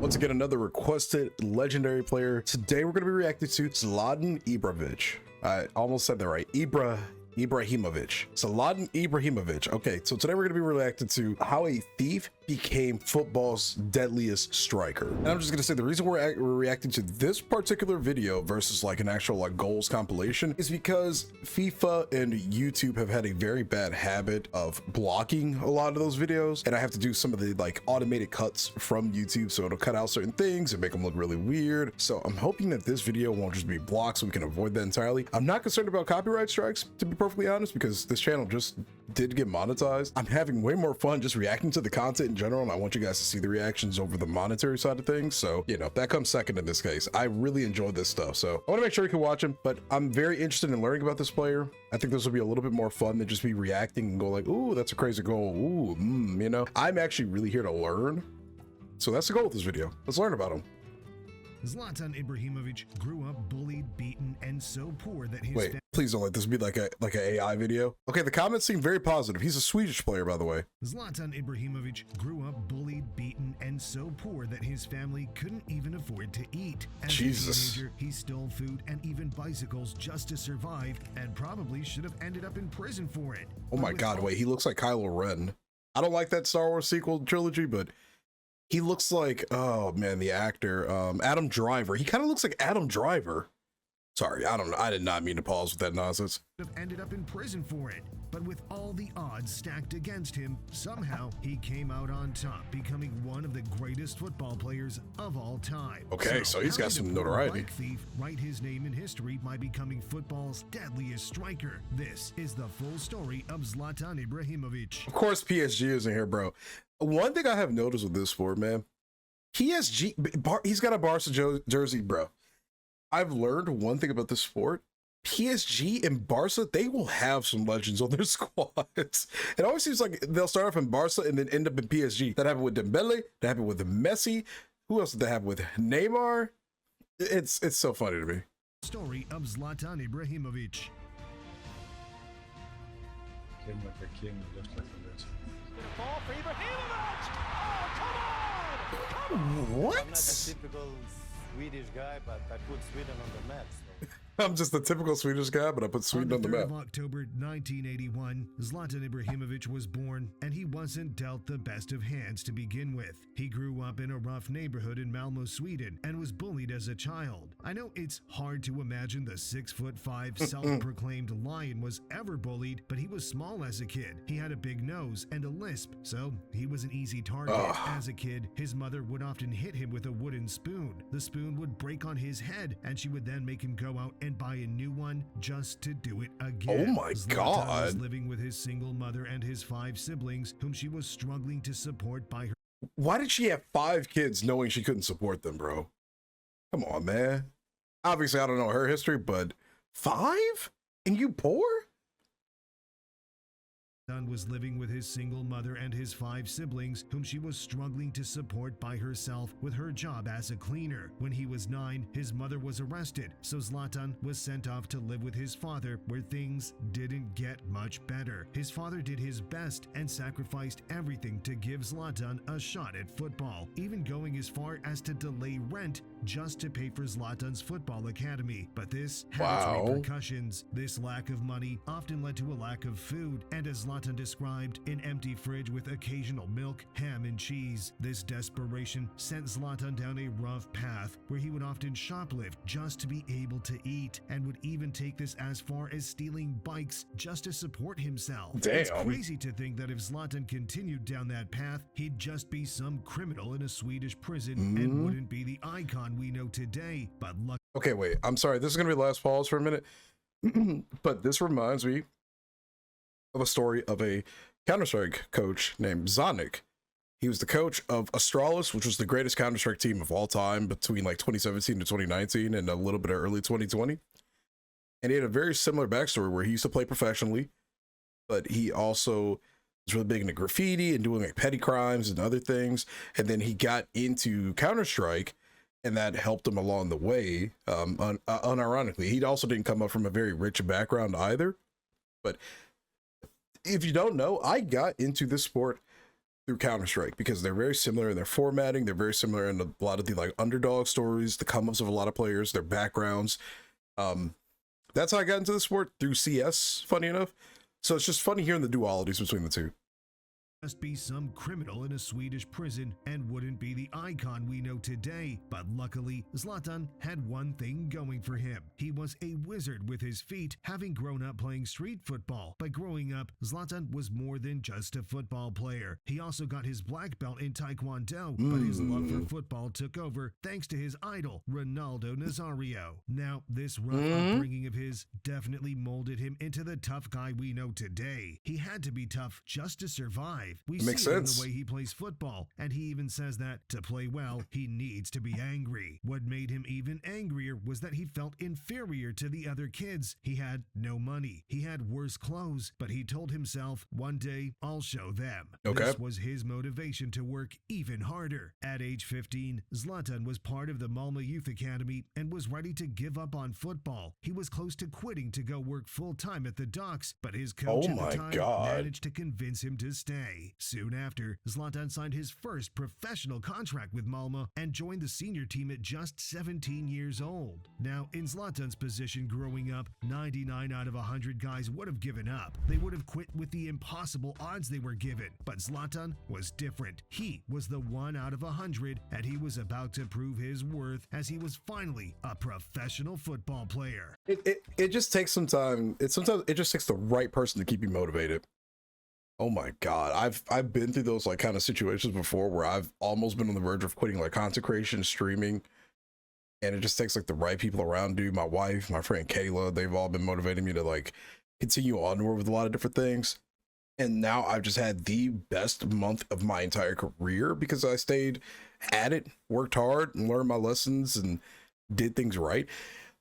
Once again, another requested legendary player. Today we're going to be reacting to Zlatan Ibrahimovic. I almost said that right. Ibrahimovic. Zlatan Ibrahimovic. Okay, so today we're going to be reacting to how a thief became football's deadliest striker. And I'm just going to say the reason we're reacting to this particular video versus like an actual like goals compilation is because FIFA and YouTube have had a very bad habit of blocking a lot of those videos, and I have to do some of the like automated cuts from YouTube, so it'll cut out certain things and make them look really weird. So I'm hoping that this video won't just be blocked so we can avoid that entirely. I'm not concerned about copyright strikes, to be perfectly honest, because this channel just did get monetized. I'm having way more fun just reacting to the content in general, and I want you guys to see the reactions over the monetary side of things. So, you know, that comes second in this case. I really enjoy this stuff, so I want to make sure you can watch him, but I'm very interested in learning about this player. I think this will be a little bit more fun than just be reacting and go like, ooh, that's a crazy goal. Ooh, you know, I'm actually really here to learn. So that's the goal of this video. Let's learn about him. Zlatan Ibrahimovic grew up bullied, beaten, and so poor that his please don't let this be like an AI video. Okay, the comments seem very positive. He's a Swedish player, by the way. Zlatan Ibrahimovic grew up bullied, beaten, and so poor that his family couldn't even afford to eat. As Jesus. a teenager, he stole food and even bicycles just to survive, and probably should have ended up in prison for it. Oh my God, wait, he looks like Kylo Ren. I don't like that Star Wars sequel trilogy, but he looks like, oh man, the actor, Adam Driver. He kind of looks like Adam Driver. Sorry, I did not mean to pause with that nonsense. Have ended up in prison for it, but with all the odds stacked against him, somehow he came out on top, becoming one of the greatest football players of all time. Okay, so he's got some notoriety. Bike thief write his name in history by becoming football's deadliest striker. This is the full story of Zlatan Ibrahimovic. Of course, PSG isn't here, bro. One thing I have noticed with this sport, man, PSG, he's got a Barca jersey, bro. I've learned one thing about this sport. PSG and Barca, they will have some legends on their squads. It always seems like they'll start off in Barca and then end up in PSG. That happened with Dembele, that happened with Messi. Who else did that happen with? Neymar. It's so funny to me. Story of Zlatan Ibrahimovic. Came like a king, just like a legend. Ball for Ibrahimovic! Oh, come on! What? I'm not a typical Swedish guy, but I put Sweden on the map. So. I'm just the typical Swedish guy, but I put Sweden on the map. On October 1981, Zlatan Ibrahimovic was born, and he wasn't dealt the best of hands to begin with. He grew up in a rough neighborhood in Malmo, Sweden, and was bullied as a child. I know it's hard to imagine the 6'5" self-proclaimed lion was ever bullied, but he was small as a kid. He had a big nose and a lisp, so he was an easy target. As a kid, his mother would often hit him with a wooden spoon. The spoon would break on his head, and she would then make him go out and buy a new one just to do it again. Oh my God. Zlatan was living with his single mother and his 5 siblings, whom she was struggling to support by her. Why did she have 5 kids knowing she couldn't support them, bro? Come on, man. Obviously, I don't know her history, but 5? And you poor? Was living with his single mother and his 5 siblings, whom she was struggling to support by herself with her job as a cleaner. When he was 9, his mother was arrested, so Zlatan was sent off to live with his father, where things didn't get much better. His father did his best and sacrificed everything to give Zlatan a shot at football, even going as far as to delay rent just to pay for Zlatan's football academy. But this had its repercussions. This lack of money often led to a lack of food, and as Zlatan described, an empty fridge with occasional milk, ham, and cheese. This desperation sent Zlatan down a rough path where he would often shoplift just to be able to eat, and would even take this as far as stealing bikes just to support himself. Damn. It's crazy to think that if Zlatan continued down that path, he'd just be some criminal in a Swedish prison and wouldn't be the icon we know today. But okay, wait, I'm sorry, this is gonna be the last pause for a minute. But this reminds me of a story of a Counter-Strike coach named Zonic. He was the coach of Astralis, which was the greatest Counter-Strike team of all time between like 2017 to 2019 and a little bit of early 2020. And he had a very similar backstory where he used to play professionally, but he also was really big into graffiti and doing like petty crimes and other things. And then he got into Counter-Strike, and that helped him along the way. Unironically, he also didn't come up from a very rich background either. But if you don't know, I got into this sport through Counter-Strike because they're very similar in their formatting. They're very similar in a lot of the like underdog stories, the come ups of a lot of players, their backgrounds. That's how I got into the sport, through CS, funny enough. So it's just funny hearing the dualities between the two. Must be some criminal in a Swedish prison and wouldn't be the icon we know today. But luckily, Zlatan had one thing going for him. He was a wizard with his feet, having grown up playing street football. But growing up, Zlatan was more than just a football player. He also got his black belt in Taekwondo, but his love for football took over thanks to his idol, Ronaldo Nazario. Now, this rough upbringing of his definitely molded him into the tough guy we know today. He had to be tough just to survive. We see it in the way he plays football, and he even says that to play well, he needs to be angry. What made him even angrier was that he felt inferior to the other kids. He had no money, he had worse clothes, but he told himself, one day I'll show them. Okay. This was his motivation to work even harder. At age 15, Zlatan was part of the Malmo Youth Academy and was ready to give up on football. He was close to quitting to go work full-time at the docks, but his coach at the time managed to convince him to stay. Soon after, Zlatan signed his first professional contract with Malmo and joined the senior team at just 17 years old. Now, in Zlatan's position growing up, 99 out of 100 guys would have given up. They would have quit with the impossible odds they were given. But Zlatan was different. He was the 1 out of 100, and he was about to prove his worth as he was finally a professional football player. It just takes some time. Sometimes it just takes the right person to keep you motivated. Oh my God. I've been through those like kind of situations before where I've almost been on the verge of quitting like content creation, streaming, and it just takes like the right people around you. My wife, my friend Kayla, they've all been motivating me to like continue onward with a lot of different things. And now I've just had the best month of my entire career because I stayed at it, worked hard, and learned my lessons and did things right.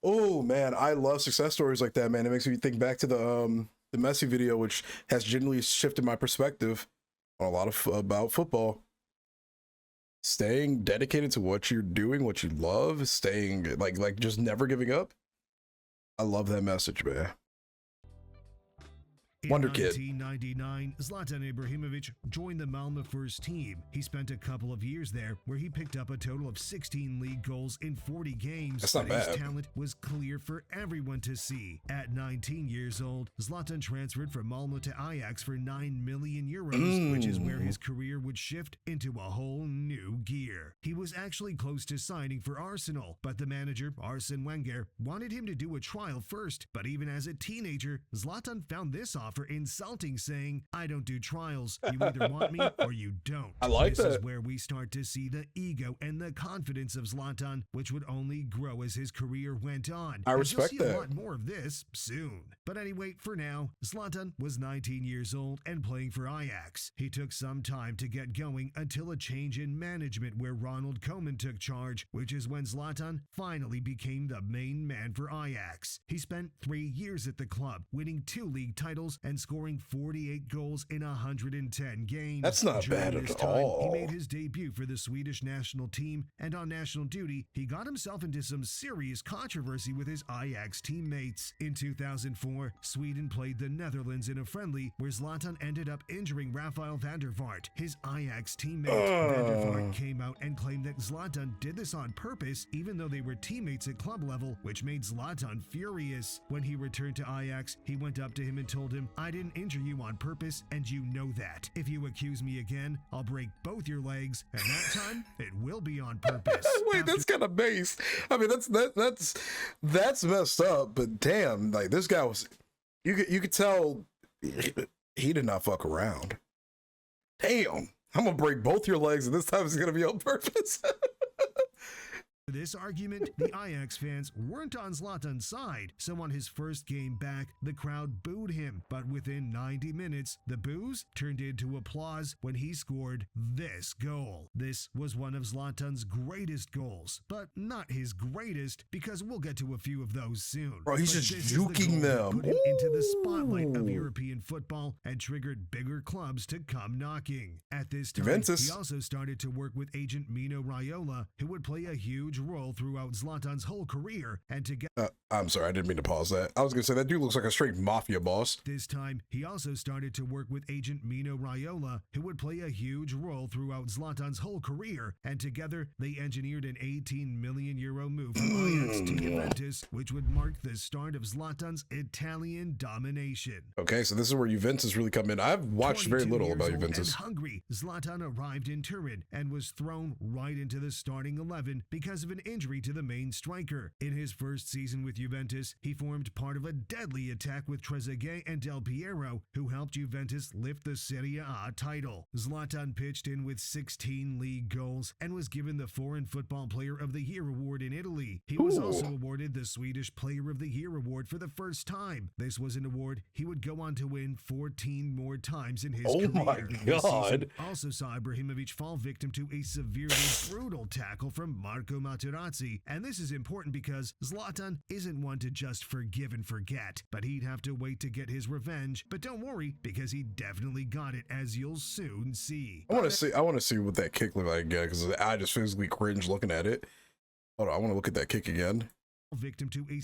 Oh man, I love success stories like that, man. It makes me think back to the Messi video, which has genuinely shifted my perspective on a lot of about football. Staying dedicated to what you're doing, what you love, staying like just never giving up. I love that message, man. Wonder Kid. In 1999, Zlatan Ibrahimovic joined the Malmo first team. He spent a couple of years there where he picked up a total of 16 league goals in 40 games. That's not bad. His talent was clear for everyone to see. At 19 years old, Zlatan transferred from Malmo to Ajax for 9 million euros, which is where his career would shift into a whole new gear. He was actually close to signing for Arsenal, but the manager, Arsene Wenger, wanted him to do a trial first. But even as a teenager, Zlatan found this offer insulting, saying, I don't do trials. You either want me or you don't. I like that. This is where we start to see the ego and the confidence of Zlatan, which would only grow as his career went on. I respect you'll see that. a lot more of this soon. But anyway, for now, Zlatan was 19 years old and playing for Ajax. He took some time to get going until a change in management where Ronald Koeman took charge, which is when Zlatan finally became the main man for Ajax. He spent 3 years at the club, winning 2 league titles and scoring 48 goals in 110 games. That's not During bad this at time, all. He made his debut for the Swedish national team, and on national duty, he got himself into some serious controversy with his Ajax teammates. In 2004, Sweden played the Netherlands in a friendly where Zlatan ended up injuring Rafael van der Vaart, his Ajax teammate. Van der Vaart came out and claimed that Zlatan did this on purpose, even though they were teammates at club level, which made Zlatan furious. When he returned to Ajax, he went up to him and told him, I didn't injure you on purpose, and you know that. If you accuse me again, I'll break both your legs, and that time, it will be on purpose. Wait, that's kind of base. I mean, that's messed up. But damn, like this guy was, you could tell he did not fuck around. Damn, I'm gonna break both your legs, and this time it's gonna be on purpose. For this argument, the Ajax fans weren't on Zlatan's side, so on his first game back, the crowd booed him. But within 90 minutes, the boos turned into applause when he scored this goal. This was one of Zlatan's greatest goals, but not his greatest, because we'll get to a few of those soon. Bro, he's But just this is the juking goal that them. put him into the spotlight of Ooh. European football and triggered bigger clubs to come knocking. At this time, Juventus. he also started to work with agent Mino Raiola, who would play a huge role throughout Zlatan's whole career, and together I'm sorry, I didn't mean to pause that. I was gonna say that dude looks like a straight mafia boss. this time, he also started to work with agent Mino Raiola, who would play a huge role throughout Zlatan's whole career, and together they engineered an 18 million euro move from Ajax to Juventus, which would mark the start of Zlatan's Italian domination. Okay, so this is where Juventus really come in. I've watched very 22 little years about old Juventus. and hungry, Zlatan arrived in Turin and was thrown right into the starting 11 because of an injury to the main striker. In his first season with Juventus, he formed part of a deadly attack with Trezeguet and Del Piero, who helped Juventus lift the Serie A title. Zlatan pitched in with 16 league goals and was given the Foreign Football Player of the Year award in Italy. He was also awarded the Swedish Player of the Year award for the first time. This was an award he would go on to win 14 more times in his career. My This God. season also saw Ibrahimovic fall victim to a severely brutal tackle from Marco Materazzi, and this is important because Zlatan isn't one to just forgive and forget, but he'd have to wait to get his revenge. But don't worry, because he definitely got it, as you'll soon see. I want to see what that kick looked like again, because I just physically cringe looking at it. Hold on, I want to look at that kick again. Victim to a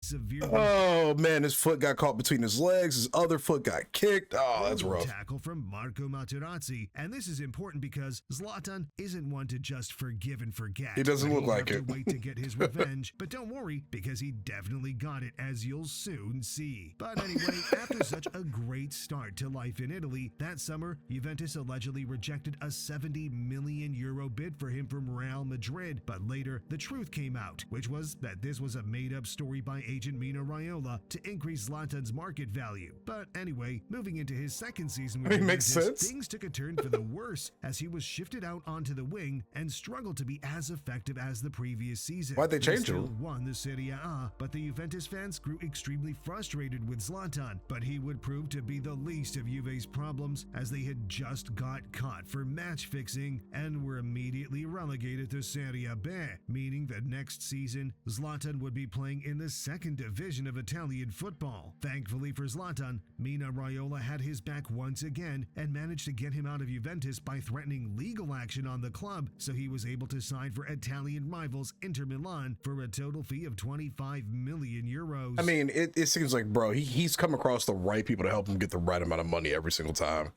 severely Oh man, his foot got caught between his legs. His other foot got kicked. Oh, that's rough. tackle from Marco Materazzi, and this is important because Zlatan isn't one to just forgive and forget. He doesn't but look he'll like have it. To wait to get his revenge, but don't worry because he definitely got it, as you'll soon see. But anyway, after such a great start to life in Italy, that summer Juventus allegedly rejected a 70 million euro bid for him from Real Madrid. But later, the truth came out, which was that this was a made-up story by agent Mino Raiola to increase Zlatan's market value. But anyway, moving into his second season with Makes Juventus, sense. things took a turn for the worse as he was shifted out onto the wing and struggled to be as effective as the previous season. Why'd they change still him? won the Serie A, but the Juventus fans grew extremely frustrated with Zlatan, but he would prove to be the least of Juve's problems as they had just got caught for match fixing and were immediately relegated to Serie B, meaning that next season Zlatan would be playing in the second division of Italian football. Thankfully for Zlatan, Mino Raiola had his back once again and managed to get him out of Juventus by threatening legal action on the club, so he was able to sign for Italian rivals Inter Milan for a total fee of 25 million euros. I mean, it seems like, bro, he's come across the right people to help him get the right amount of money every single time.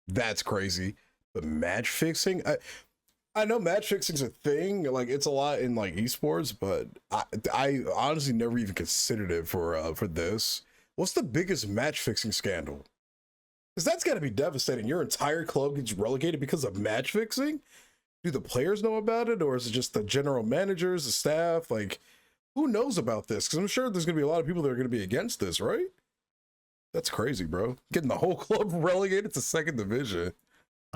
That's crazy. But match fixing, I know match fixing's a thing. Like, it's a lot in like esports, but I honestly never even considered it for this. What's the biggest match fixing scandal? Because that's got to be devastating. Your entire club gets relegated because of match fixing. Do the players know about it, or is it just the general managers, the staff? Like, who knows about this? Because I'm sure there's going to be a lot of people that are going to be against this, right? That's crazy, bro. Getting the whole club relegated to second division.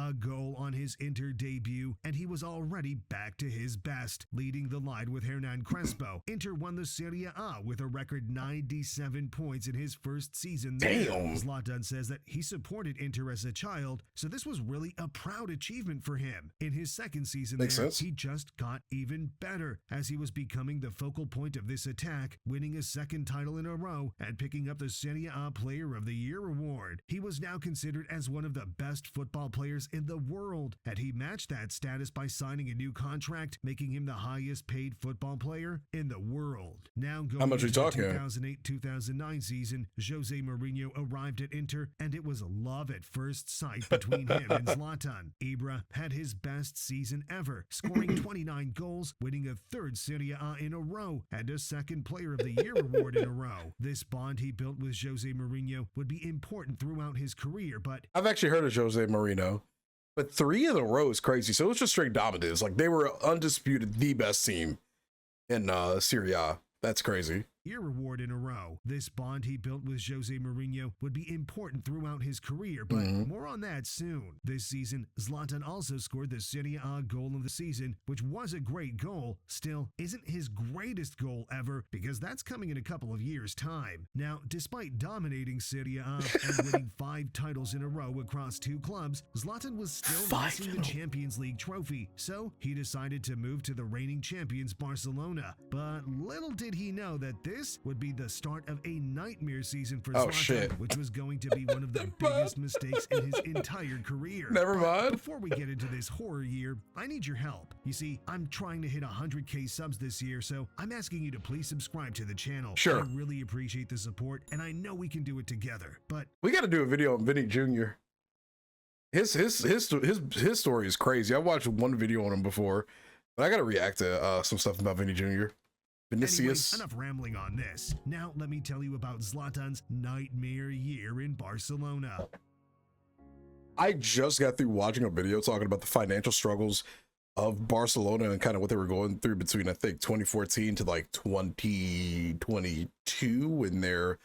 A goal on his Inter debut, and he was already back to his best, leading the line with Hernan Crespo. Inter won the Serie A with a record 97 points in his first season there. Damn. Zlatan says that he supported Inter as a child, so this was really a proud achievement for him. In his second season Makes there, sense. he just got even better, as he was becoming the focal point of this attack, winning a second title in a row and picking up the Serie A Player of the Year award. He was now considered as one of the best football players in the world, and he matched that status by signing a new contract, making him the highest paid football player in the world. Now going How much are into we the talking? 2008-2009 season, Jose Mourinho arrived at Inter, and it was love at first sight between him and Zlatan. Ibra had his best season ever, scoring 29 goals, winning a third Serie A in a row, and a second Player of the Year award in a row. This bond he built with Jose Mourinho would be important throughout his career, but I've actually heard of Jose Mourinho, but 3 in a row is crazy. So it was just straight dominance. Like, they were undisputed the best team in Serie A. That's crazy. Year award in a row. This bond he built with Jose Mourinho would be important throughout his career, but more on that soon. This season, Zlatan also scored the Serie A goal of the season, which was a great goal. Still, isn't his greatest goal ever, because that's coming in a couple of years' time. Now, despite dominating Serie A and winning 5 titles in a row across 2 clubs, Zlatan was still missing the Champions League trophy, so he decided to move to the reigning champions Barcelona. But little did he know that this this would be the start of a nightmare season for Oh, Zlatan, shit. which was going to be one of the biggest mistakes in his entire career. Never mind. Before we get into this horror year, I need your help. You see, I'm trying to hit 100K subs this year, so I'm asking you to please subscribe to the channel. Sure. I really appreciate the support, and I know we can do it together. But We got to do a video on Vinny Jr. His story is crazy. I watched one video on him before, but I got to react to some stuff about Vinny Jr. anyways, Vinicius. enough rambling on this. Now let me tell you about Zlatan's nightmare year in Barcelona. I just got through watching a video talking about the financial struggles of Barcelona and kind of what they were going through between, I think, 2014 to like 2022 when their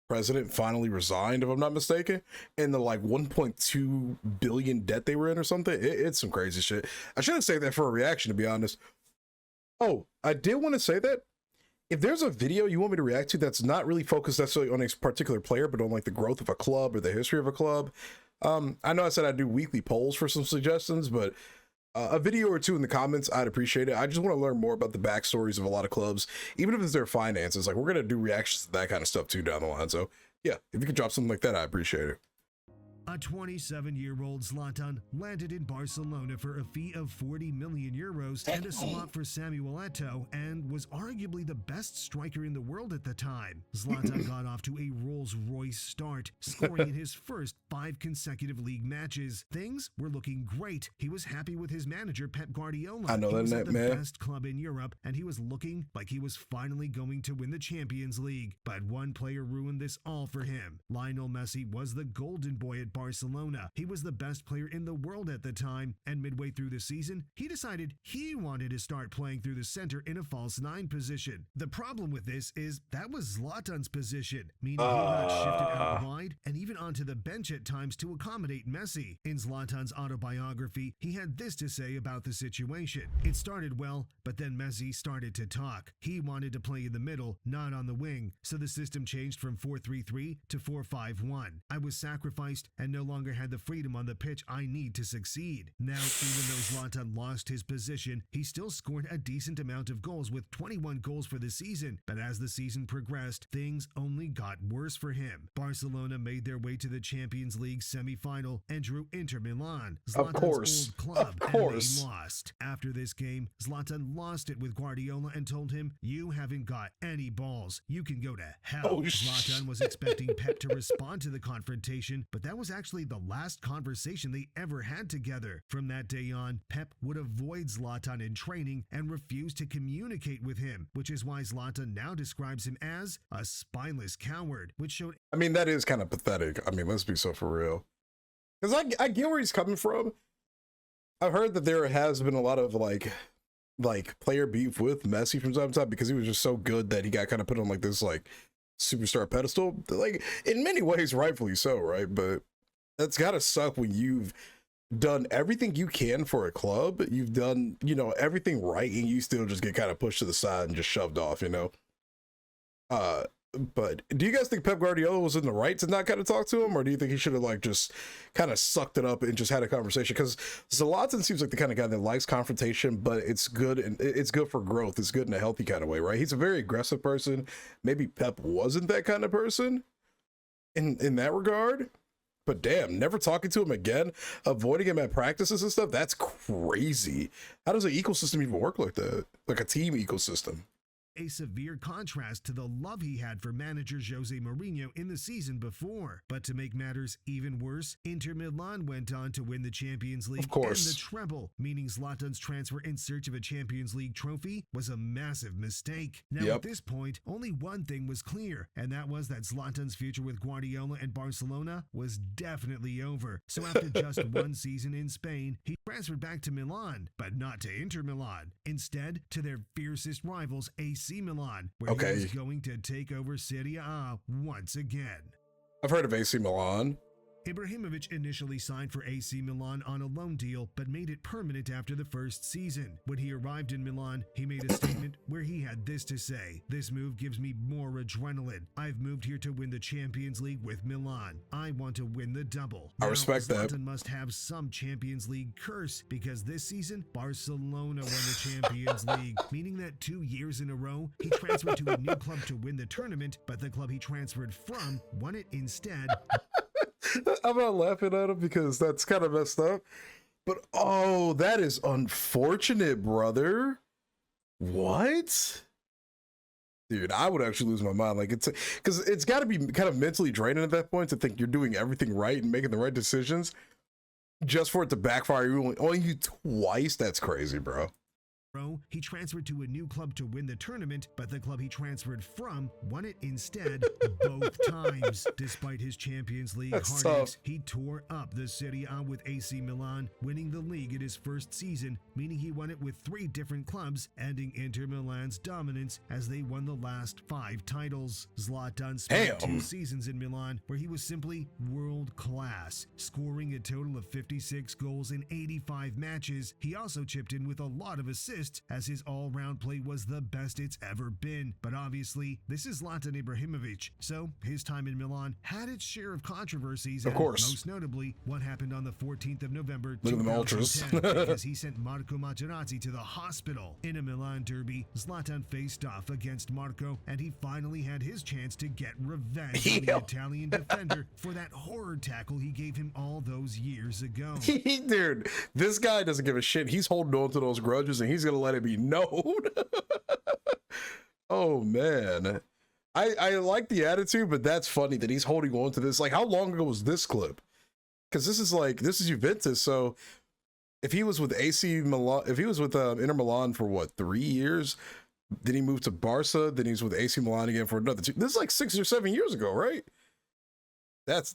president finally resigned, if I'm not mistaken, and the like 1.2 billion debt they were in or something. It's some crazy shit. I should have saved that for a reaction, to be honest. Oh, I did want to say that if there's a video you want me to react to that's not really focused necessarily on a particular player, but on like the growth of a club or the history of a club, I know I said I'd do weekly polls for some suggestions, but a video or two in the comments, I'd appreciate it. I just want to learn more about the backstories of a lot of clubs, even if it's their finances. Like, we're going to do reactions to that kind of stuff too down the line. So yeah, if you could drop something like that, I appreciate it. A 27-year-old Zlatan landed in Barcelona for a fee of 40 million euros and a swap for Samuel Eto'o, and was arguably the best striker in the world at the time. Zlatan got off to a Rolls-Royce start, scoring in his first 5 consecutive league matches. Things were looking great. He was happy with his manager, Pep Guardiola. I know he that, was at the man. best club in Europe, and he was looking like he was finally going to win the Champions League. But one player ruined this all for him. Lionel Messi was the golden boy at Barcelona. He was the best player in the world at the time, and midway through the season, he decided he wanted to start playing through the center in a false 9 position. The problem with this is that was Zlatan's position, meaning he got shifted out wide and even onto the bench at times to accommodate Messi. In Zlatan's autobiography, he had this to say about the situation. It started well, but then Messi started to talk. He wanted to play in the middle, not on the wing, so the system changed from 4-3-3 to 4-5-1. I was sacrificed and no longer had the freedom on the pitch I need to succeed. Now, even though Zlatan lost his position, he still scored a decent amount of goals with 21 goals for the season, but as the season progressed, things only got worse for him. Barcelona made their way to the Champions League semi-final and drew Inter Milan, Zlatan's old club, and they lost. After this game, Zlatan lost it with Guardiola and told him, "You haven't got any balls. You can go to hell." Zlatan was expecting Pep to respond to the confrontation, but that was actually the last conversation they ever had together. From that day on, Pep would avoid Zlatan in training and refuse to communicate with him, which is why Zlatan now describes him as a spineless coward, which showed. I mean, that is kind of pathetic. I mean, let's be so for real. Because I get where he's coming from. I've heard that there has been a lot of like player beef with Messi from time to time because he was just so good that he got kind of put on like this like superstar pedestal. Like, in many ways, rightfully so, right? But that's gotta suck when you've done everything you can for a club. You've done, you know, everything right, and you still just get kind of pushed to the side and just shoved off, you know? But do you guys think Pep Guardiola was in the right to not kind of talk to him, or do you think he should have like just kind of sucked it up and just had a conversation? Because Zlatan seems like the kind of guy that likes confrontation, but it's good and it's good for growth. It's good in a healthy kind of way, right? He's a very aggressive person. Maybe Pep wasn't that kind of person in that regard. But damn, never talking to him again, avoiding him at practices and stuff, that's crazy. How does an ecosystem even work like that? Like a team ecosystem? A severe contrast to the love he had for manager Jose Mourinho in the season before. But to make matters even worse, Inter Milan went on to win the Champions League and the treble, meaning Zlatan's transfer in search of a Champions League trophy was a massive mistake. Now at this point, only one thing was clear, and that was that Zlatan's future with Guardiola and Barcelona was definitely over. So after just one season in Spain, he transferred back to Milan, but not to Inter Milan. Instead, to their fiercest rivals, AC Milan, where he was going to take over Serie A once again. I've heard of AC Milan. Ibrahimovic initially signed for AC Milan on a loan deal, but made it permanent after the first season. When he arrived in Milan, he made a statement where he had this to say: "This move gives me more adrenaline. I've moved here to win the Champions League with Milan. I want to win the double." I respect that. Zlatan must have some Champions League curse, because this season, Barcelona won the Champions League, meaning that 2 years in a row, he transferred to a new club to win the tournament, but the club he transferred from won it instead. I'm not laughing at him because that's kind of messed up. But oh, that is unfortunate, brother. What? Dude, I would actually lose my mind. Like, it's because it's got to be kind of mentally draining at that point to think you're doing everything right and making the right decisions just for it to backfire you only you twice. That's crazy, bro. He transferred to a new club to win the tournament, but the club he transferred from won it instead both times. Despite his Champions League heartaches, he tore up the Serie A with AC Milan, winning the league in his first season, meaning he won it with 3 different clubs, ending Inter Milan's dominance as they won the last 5 titles. Zlatan spent 2 seasons in Milan where he was simply world class, scoring a total of 56 goals in 85 matches. He also chipped in with a lot of assists, as his all-round play was the best it's ever been. But obviously, this is Zlatan Ibrahimovic, so his time in Milan had its share of controversies, of course. Most notably, what happened on the 14th of November Look at the ultras. because he sent Marco Materazzi to the hospital. In a Milan derby, Zlatan faced off against Marco, and he finally had his chance to get revenge on the Italian defender for that horror tackle he gave him all those years ago. Dude, this guy doesn't give a shit. He's holding on to those grudges, and he's gonna let it be known. Oh man, I like the attitude, but that's funny that he's holding on to this. Like, how long ago was this clip? Because this is Juventus. So if he was with AC Milan, if he was with Inter Milan for what, 3 years, then he moved to Barca, then he's with AC Milan again for another 2. This is like 6 or 7 years ago, right? That's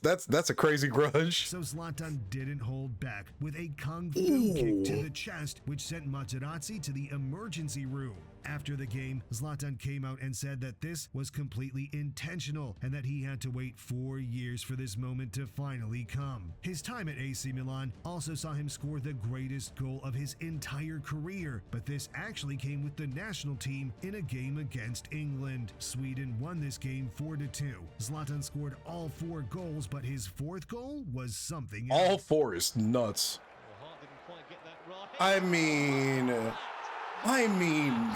a crazy grudge. So Zlatan didn't hold back with a kung fu kick to the chest, which sent Materazzi to the emergency room. After the game, Zlatan came out and said that this was completely intentional and that he had to wait 4 years for this moment to finally come. His time at AC Milan also saw him score the greatest goal of his entire career, but this actually came with the national team in a game against England. Sweden won this game 4-2. Zlatan scored all 4 goals, but his 4th goal was something else. All 4 is nuts. I mean,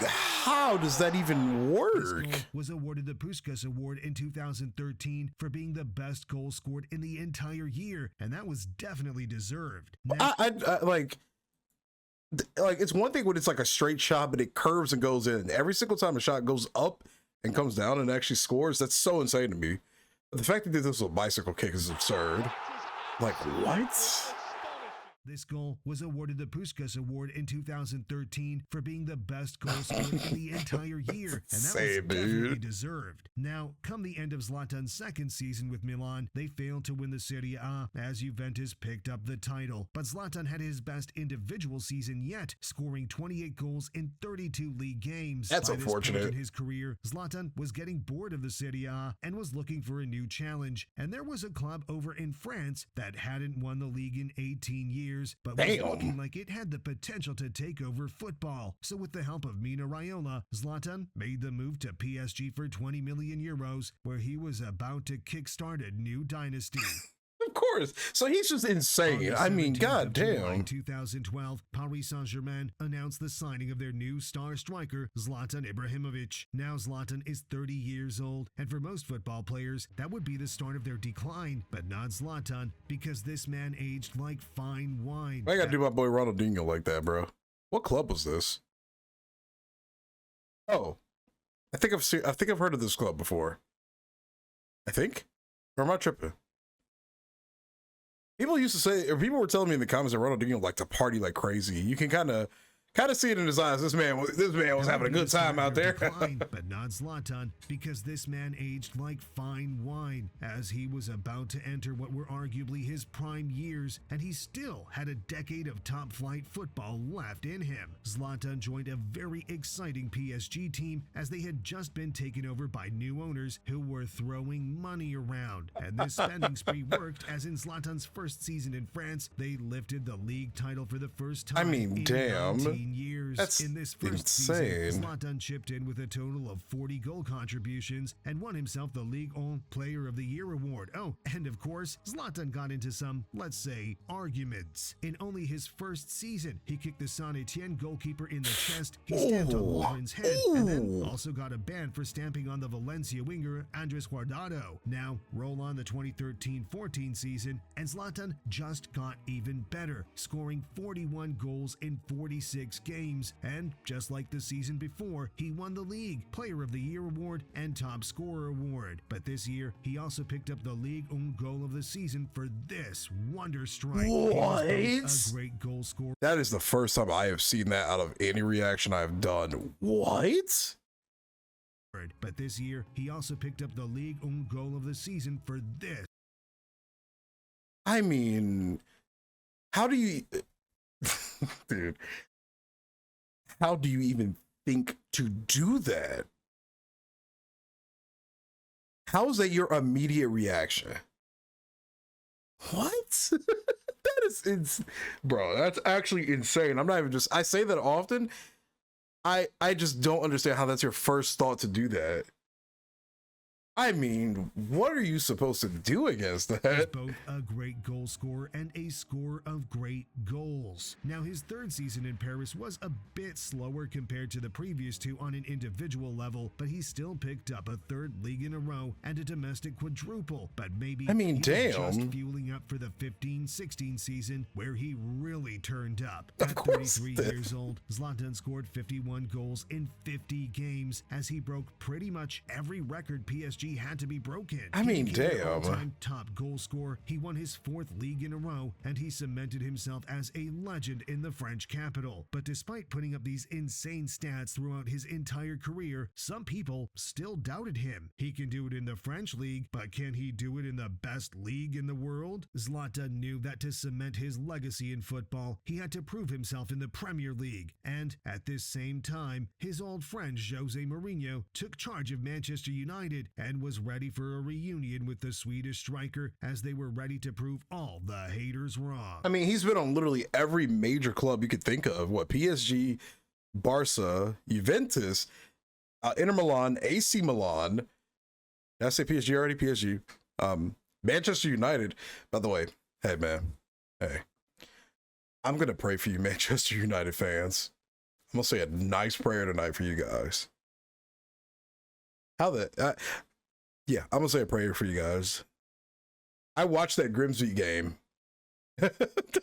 how does that even work? This goal was awarded the Puskás Award in 2013 for being the best goal scored in the entire year, and that was definitely deserved. Now, I like it's one thing when it's like a straight shot, but it curves and goes in. Every single time a shot goes up and comes down and actually scores, that's so insane to me. The fact that this was a bicycle kick is absurd. Like, what? This goal was awarded the Puskás Award in 2013 for being the best goal scored in the entire year, and that was definitely deserved. Now, come the end of Zlatan's 2nd season with Milan, they failed to win the Serie A as Juventus picked up the title. But Zlatan had his best individual season yet, scoring 28 goals in 32 league games. That's unfortunate. This point in his career, Zlatan was getting bored of the Serie A and was looking for a new challenge. And there was a club over in France that hadn't won the league in 18 years. But was looking like it had the potential to take over football. So with the help of Mino Raiola, Zlatan made the move to PSG for 20 million euros, where he was about to kickstart a new dynasty. Of course. So he's just insane. I mean, goddamn. In 2012, Paris Saint-Germain announced the signing of their new star striker, Zlatan Ibrahimovic. Now Zlatan is 30 years old, and for most football players, that would be the start of their decline. But not Zlatan, because this man aged like fine wine. I gotta do my boy Ronaldinho like that, bro. What club was this? Oh, I think I've heard of this club before. I think, or am I tripping? People used to say, or people were telling me in the comments that Ronaldinho liked to party like crazy. You can kind of Kind of see it in his eyes. This man was having a good time out there. Declined, but not Zlatan, because this man aged like fine wine as he was about to enter what were arguably his prime years, and he still had a decade of top-flight football left in him. Zlatan joined a very exciting PSG team as they had just been taken over by new owners who were throwing money around, and this spending spree worked, as in Zlatan's first season in France, they lifted the league title for the first time. I mean, in damn. 19 years. That's in this first insane. season, Zlatan chipped in with a total of 40 goal contributions and won himself the Ligue 1 Player of the Year award. Oh, and of course, Zlatan got into some, let's say, arguments. In only his first season, he kicked the Saint-Etienne goalkeeper in the chest, he stamped on Lovren's head, and then also got a ban for stamping on the Valencia winger Andres Guardado. Now, roll on the 2013-14 season, and Zlatan just got even better, scoring 41 goals in 46 games, and just like the season before, he won the League Player of the Year award and Top Scorer award. But this year, he also picked up the Ligue 1 Goal of the Season for this wonder strike. What? He was a great goal scorer. That is the first time I have seen that out of any reaction I've done. What? But this year, he also picked up the Ligue 1 Goal of the Season for this. I mean, how do you... Dude. How do you even think to do that? How is that your immediate reaction? What? Bro, that's actually insane. I'm not even just, I say that often. I just don't understand how that's your first thought to do that. I mean, what are you supposed to do against He's that? both a great goal scorer and a scorer of great goals. Now, his third season in Paris was a bit slower compared to the previous two on an individual level, but he still picked up a third league in a row and a domestic quadruple. But maybe I mean, he damn. was just fueling up for the 15-16 season where he really turned up. Of At course 33 he did. years old, Zlatan scored 51 goals in 50 games as he broke pretty much every record PSG had to be broken. I mean, He became the damn. all-time top goal scorer. He won his fourth league in a row, and he cemented himself as a legend in the French capital. But despite putting up these insane stats throughout his entire career, some people still doubted him. He can do it in the French league, but can he do it in the best league in the world? Zlatan knew that to cement his legacy in football, he had to prove himself in the Premier League. And at this same time, his old friend Jose Mourinho took charge of Manchester United and was ready for a reunion with the Swedish striker, as they were ready to prove all the haters wrong. I mean, he's been on literally every major club you could think of. What, PSG, Barca, Juventus, Inter Milan, AC Milan. Did I say PSG already? PSG. Manchester United. By the way, hey man, hey, I'm gonna pray for you, Manchester United fans. I'm gonna say a nice prayer tonight for you guys. Yeah, I'm gonna say a prayer for you guys. I watched that Grimsby game.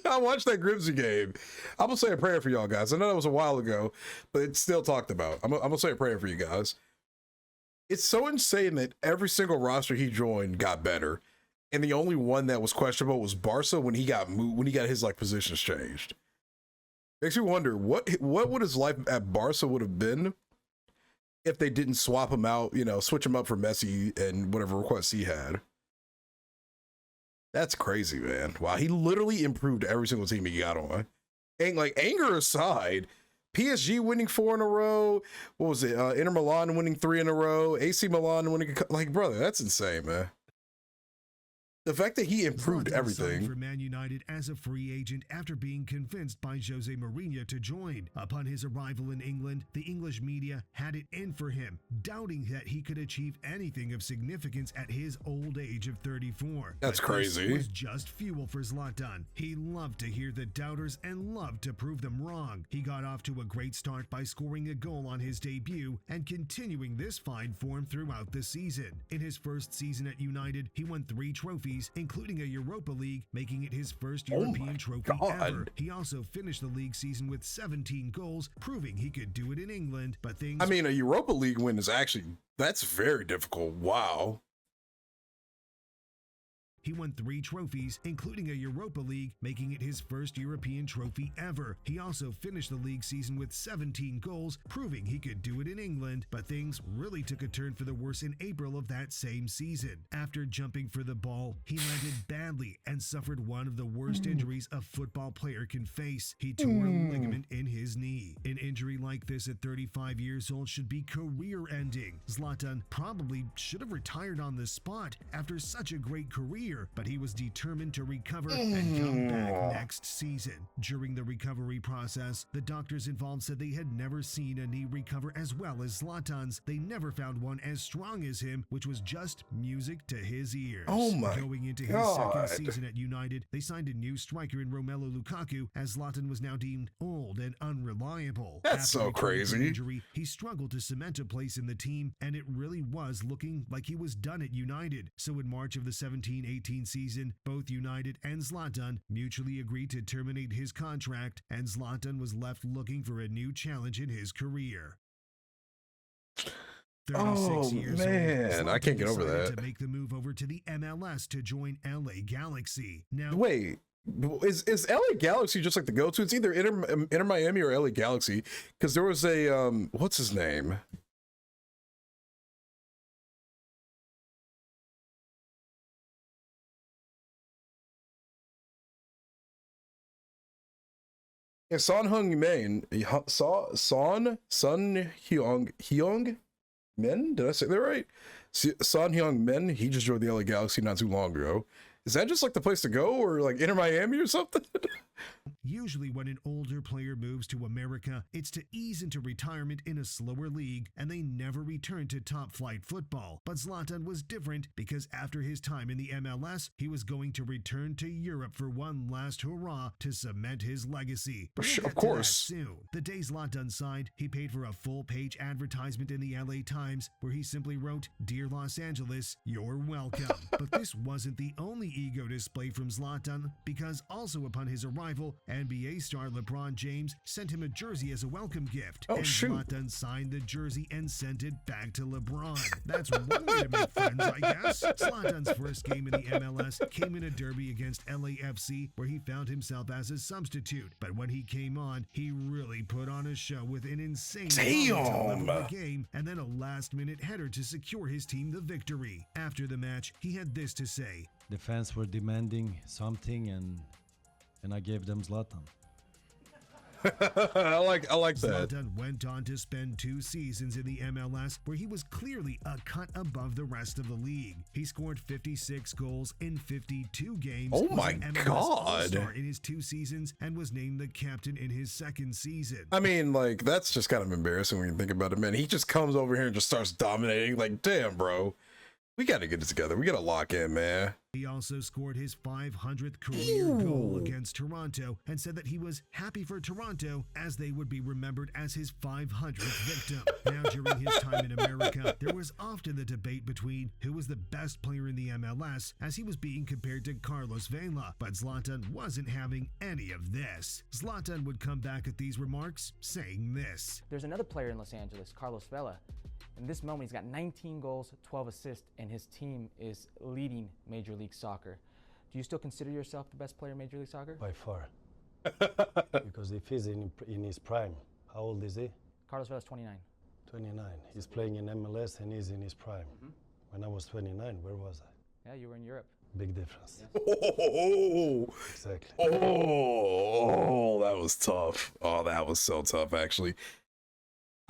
I watched that Grimsby game. I'm gonna say a prayer for y'all guys. I know that was a while ago, but it's still talked about. I'm gonna say a prayer for you guys. It's so insane that every single roster he joined got better, and the only one that was questionable was Barca when he got moved, when he got his like positions changed. Makes me wonder what would his life at Barca would have been if they didn't swap him out, you know, switch him up for Messi and whatever requests he had. That's crazy, man. Wow, he literally improved every single team he got on. And like, anger aside, PSG winning 4 in a row. What was it? Inter Milan winning 3 in a row. AC Milan winning, like, brother, that's insane, man. The fact that he improved Zlatan everything. signed for Man United as a free agent after being convinced by Jose Mourinho to join. Upon his arrival in England, the English media had it in for him, doubting that he could achieve anything of significance at his old age of 34. That's But crazy. This was just fuel for Zlatan. He loved to hear the doubters and loved to prove them wrong. He got off to a great start by scoring a goal on his debut and continuing this fine form throughout the season. In his first season at United, he won 3 trophies, including a Europa League, making it his first European trophy ever. He also finished the league season with 17 goals, proving he could do it in England, but things... I mean, a Europa League win is actually, that's very difficult. Wow. He won 3 trophies, including a Europa League, making it his first European trophy ever. He also finished the league season with 17 goals, proving he could do it in England, but things really took a turn for the worse in April of that same season. After jumping for the ball, he landed badly and suffered one of the worst injuries a football player can face. He tore a ligament in his knee. An injury like this at 35 years old should be career-ending. Zlatan probably should have retired on the spot after such a great career, but he was determined to recover and come back next season. During the recovery process, the doctors involved said they had never seen a knee recover as well as Zlatan's. They never found one as strong as him, which was just music to his ears. Oh my Going into his God. second season at United, they signed a new striker in Romelu Lukaku, as Zlatan was now deemed old and unreliable. That's After so returning from crazy. injury, he struggled to cement a place in the team, and it really was looking like he was done at United. So in March of the 17-18 season, both United and Zlatan mutually agreed to terminate his contract, and Zlatan was left looking for a new challenge in his career. 36 years man, old, I can't get Zlatan over decided that. to make the move over to the MLS to join LA Galaxy. Now, Wait, is LA Galaxy just like the go-to? It's either Inter Miami or LA Galaxy, because there was a what's his name? Yeah, Son Heung-min, Son Heung-min. Did I say that right? Son Heung-min. He just joined the LA Galaxy not too long ago. Is that just like the place to go, or like Inter Miami or something? usually when an older player moves to America, it's to ease into retirement in a slower league, and they never return to top-flight football. But Zlatan was different because after his time in the MLS, he was going to return to Europe for one last hurrah to cement his legacy. But we'll get Of to that course. soon. The day Zlatan signed, he paid for a full-page advertisement in the LA Times where he simply wrote, "Dear Los Angeles, you're welcome." But this wasn't the only ego display from Zlatan, because also upon his arrival, NBA star LeBron James sent him a jersey as a welcome gift. Oh, and shoot. Zlatan signed the jersey and sent it back to LeBron. That's one way to make friends, I guess. Zlatan's first game in the MLS came in a derby against LAFC, where he found himself as a substitute. But when he came on, he really put on a show with an insane run to level the game, and then a last-minute header to secure his team the victory. After the match, he had this to say. The fans were demanding something, and I gave them Zlatan. I like that. Zlatan went on to spend 2 seasons in the MLS, where he was clearly a cut above the rest of the league. He scored 56 goals in 52 games. Oh was my an MLS God. All-Star in his 2 seasons, and was named the captain in his 2nd season. I mean, like, that's just kind of embarrassing when you think about it, man. He just comes over here and just starts dominating. Like, damn, bro. We got to get it together. We got to lock in, man. He also scored his 500th career goal against Toronto, and said that he was happy for Toronto, as they would be remembered as his 500th victim. Now, during his time in America, there was often the debate between who was the best player in the MLS, as he was being compared to Carlos Vela, but Zlatan wasn't having any of this. Zlatan would come back at these remarks saying this. There's another player in Los Angeles, Carlos Vela. In this moment, he's got 19 goals, 12 assists, and his team is leading Major League Soccer. Do you still consider yourself the best player in Major League Soccer? By far. Because if he's in his prime, how old is he? Carlos Vela's 29. 29. He's playing in MLS and he's in his prime. When I was 29, where was I? Yeah, you were in Europe. Big difference. Oh, Exactly. oh, that was tough. Oh, that was so tough, actually.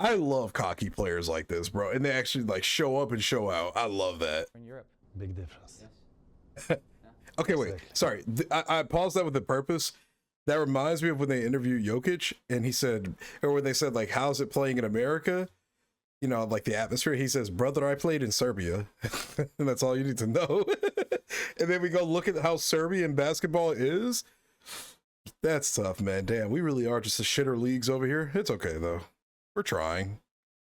I love cocky players like this, bro. And they actually like show up and show out. I love that. In Europe. Big difference. Yes. Okay, wait. Exactly. Sorry. I paused that with a purpose. That reminds me of when they interviewed Jokic and he said, or when they said, like, how's it playing in America? You know, like the atmosphere. He says, brother, I played in Serbia. And that's all you need to know. And then we go look at how Serbian basketball is. That's tough, man. Damn, we really are just the shitter leagues over here. It's okay, though. We're trying.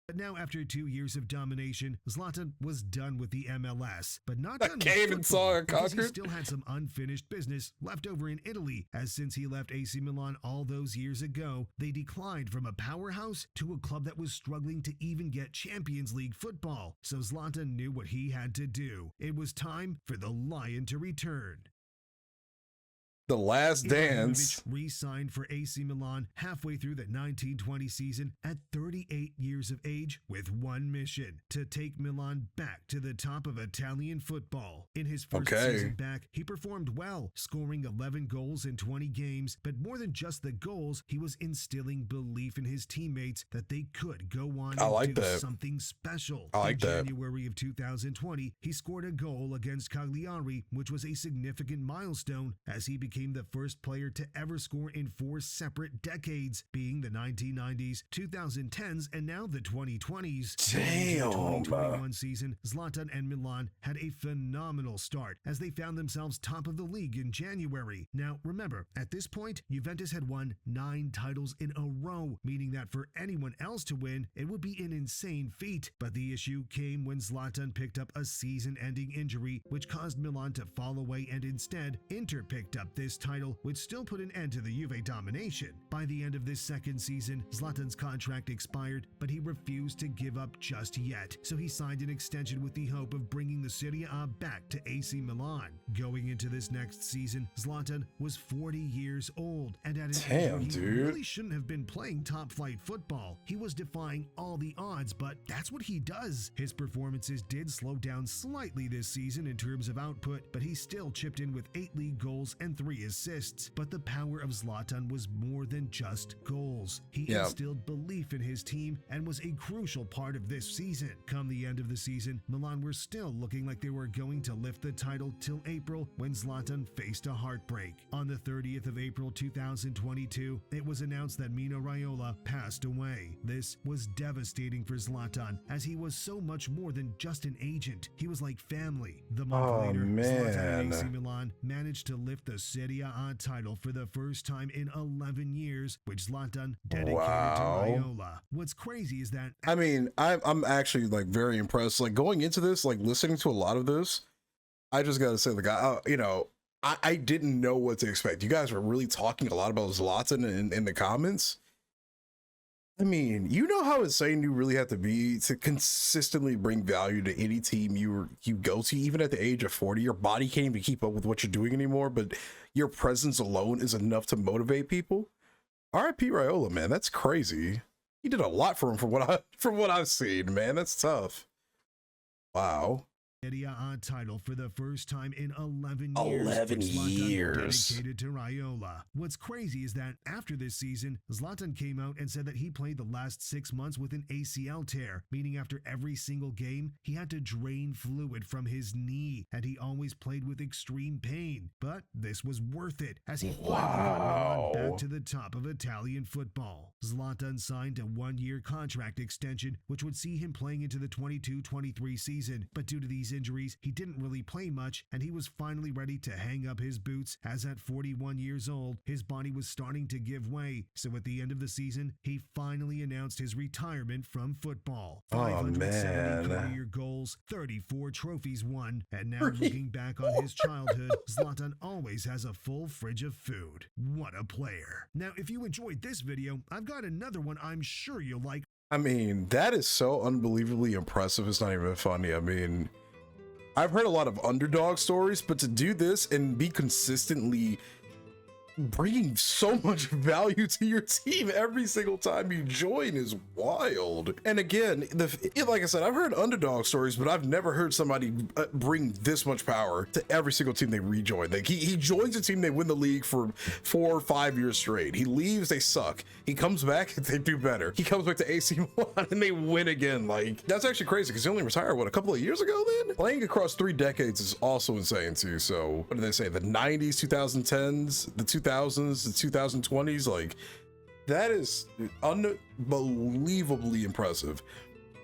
But now, after 2 years of domination, Zlatan was done with the MLS, but not done with Came and saw football, and because he conquered. still had some unfinished business left over in Italy, as since he left AC Milan all those years ago, they declined from a powerhouse to a club that was struggling to even get Champions League football. So Zlatan knew what he had to do. It was time for the Lion to return. The Last Dance. Ibrahimovic re-signed for AC Milan halfway through the 1920 season at 38 years of age with one mission: to take Milan back to the top of Italian football. In his first season back, he performed well, scoring 11 goals in 20 games, but more than just the goals, he was instilling belief in his teammates that they could go on and do something special. In January of 2020, he scored a goal against Cagliari, which was a significant milestone as he became the first player to ever score in 4 separate decades, being the 1990s, 2010s, and now the 2020s. Damn. The 2021 season, Zlatan and Milan had a phenomenal start as they found themselves top of the league in January. Now, remember, at this point, Juventus had won 9 titles in a row, meaning that for anyone else to win, it would be an insane feat. But the issue came when Zlatan picked up a season-ending injury, which caused Milan to fall away, and instead, Inter picked up this title, which still put an end to the Juve domination. By the end of this second season, Zlatan's contract expired, but he refused to give up just yet, so he signed an extension with the hope of bringing the Serie A back to AC Milan. Going into this next season, Zlatan was 40 years old, and at an age he really shouldn't have been playing top-flight football. He was defying all the odds, but that's what he does. His performances did slow down slightly this season in terms of output, but he still chipped in with 8 league goals and 3 assists. But the power of Zlatan was more than just goals. He instilled belief in his team and was a crucial part of this season. Come the end of the season, Milan were still looking like they were going to lift the title till April, when Zlatan faced a heartbreak. On the 30th of April 2022, it was announced that Mino Raiola passed away. This was devastating for Zlatan, as he was so much more than just an agent. He was like family. The month later, Zlatan and AC Milan managed to lift the Serie A title for the first time in 11 years, which Zlatan dedicated to Raiola. What's crazy is that, I mean, I'm actually like very impressed. Like going into this, like listening to a lot of this, I just gotta say, the guy, you know, I didn't know what to expect. You guys were really talking a lot about Zlatan in the comments. I mean, you know how insane you really have to be to consistently bring value to any team you go to, even at the age of 40. Your body can't even keep up with what you're doing anymore, but your presence alone is enough to motivate people. R.I.P. Raiola, man, that's crazy. He did a lot for him from what I've seen, man. That's tough. Wow. Serie A title for the first time in 11 years. 11 years. Dedicated to Raiola. What's crazy is that after this season, Zlatan came out and said that he played the last 6 months with an ACL tear, meaning after every single game, he had to drain fluid from his knee, and he always played with extreme pain. But this was worth it, as he finally got Milan back to the top of Italian football. Zlatan signed a 1-year contract extension, which would see him playing into the 22-23 season, but due to these injuries, he didn't really play much, and he was finally ready to hang up his boots, as at 41 years old, his body was starting to give way. So at the end of the season, he finally announced his retirement from football. 570 career goals, 34 trophies won, and now looking back on his childhood, Zlatan always has a full fridge of food. What a player. Now, if you enjoyed this video, I've got another one I'm sure you'll like. I mean, that is so unbelievably impressive. It's not even funny. I mean, I've heard a lot of underdog stories, but to do this and be consistently bringing so much value to your team every single time you join is wild. And again, like I said, I've heard underdog stories, but I've never heard somebody bring this much power to every single team they rejoin. Like he joins a team, they win the league for 4 or 5 years straight. He leaves, they suck. He comes back, they do better. He comes back to AC Milan and they win again. Like, that's actually crazy because he only retired, what, a couple of years ago then? Playing across 3 decades is also insane too. So what do they say? The 90s, 2010s, the 2000s, the 2020s, like that is unbelievably impressive.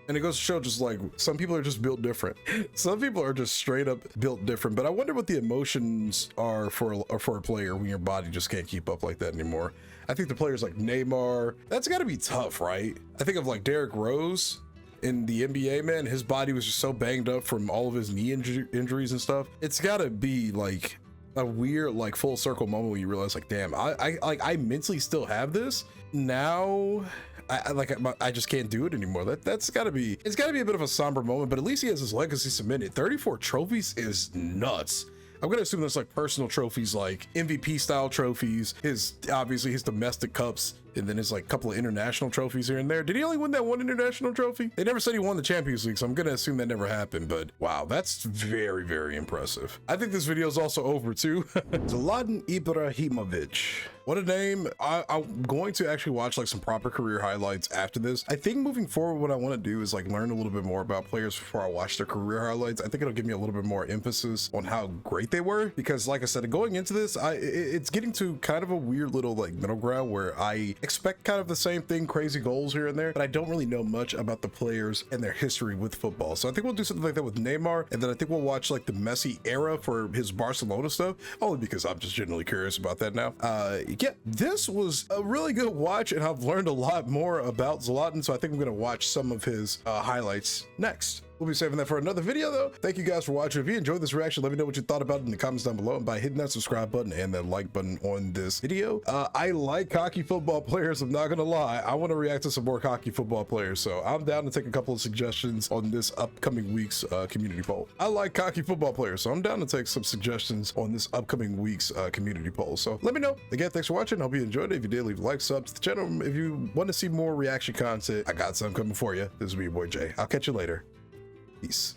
And it goes to show, just like, some people are just built different. Some people are just straight up built different. But I wonder what the emotions are for a player when your body just can't keep up like that anymore. I think the players like Neymar, that's got to be tough, right? I think of like Derrick Rose. in the NBA, man, his body was just so banged up from all of his knee injuries and stuff. It's gotta be like a weird, like, full circle moment where you realize, like, damn, I mentally still have this now. I just can't do it anymore. It's gotta be a bit of a somber moment, but at least he has his legacy cemented. 34 trophies is nuts. I'm gonna assume there's like personal trophies, like MVP style trophies, obviously his domestic cups, and then his like couple of international trophies here and there. Did he only win that one international trophy? They never said he won the Champions League, so I'm gonna assume that never happened, but wow, that's very, very impressive. I think this video is also over too. Zlatan Ibrahimovic. What a name. I'm going to actually watch like some proper career highlights after this. I think moving forward, what I want to do is like learn a little bit more about players before I watch their career highlights. I think it'll give me a little bit more emphasis on how great they were, because like I said, going into this, it's getting to kind of a weird little like middle ground where I expect kind of the same thing, crazy goals here and there, but I don't really know much about the players and their history with football. So I think we'll do something like that with Neymar, and then I think we'll watch like the Messi era for his Barcelona stuff, only because I'm just genuinely curious about that now. Yeah, this was a really good watch, and I've learned a lot more about Zlatan, so I think I'm gonna watch some of his highlights next. We'll be saving that for another video though. Thank you guys for watching. If you enjoyed this reaction, let me know what you thought about it in the comments down below, and by hitting that subscribe button and that like button on this video. I like hockey football players, I'm not gonna lie. I want to react to some more hockey football players, so I'm down to take a couple of suggestions on this upcoming week's community poll. I like hockey football players, so I'm down to take some suggestions on this upcoming week's community poll. So let me know. Again, thanks for watching. Hope you enjoyed it. If you did, leave a like, sub to the channel. If you want to see more reaction content, I got some coming for you. This is me, your boy Jay. I'll catch you later. Peace.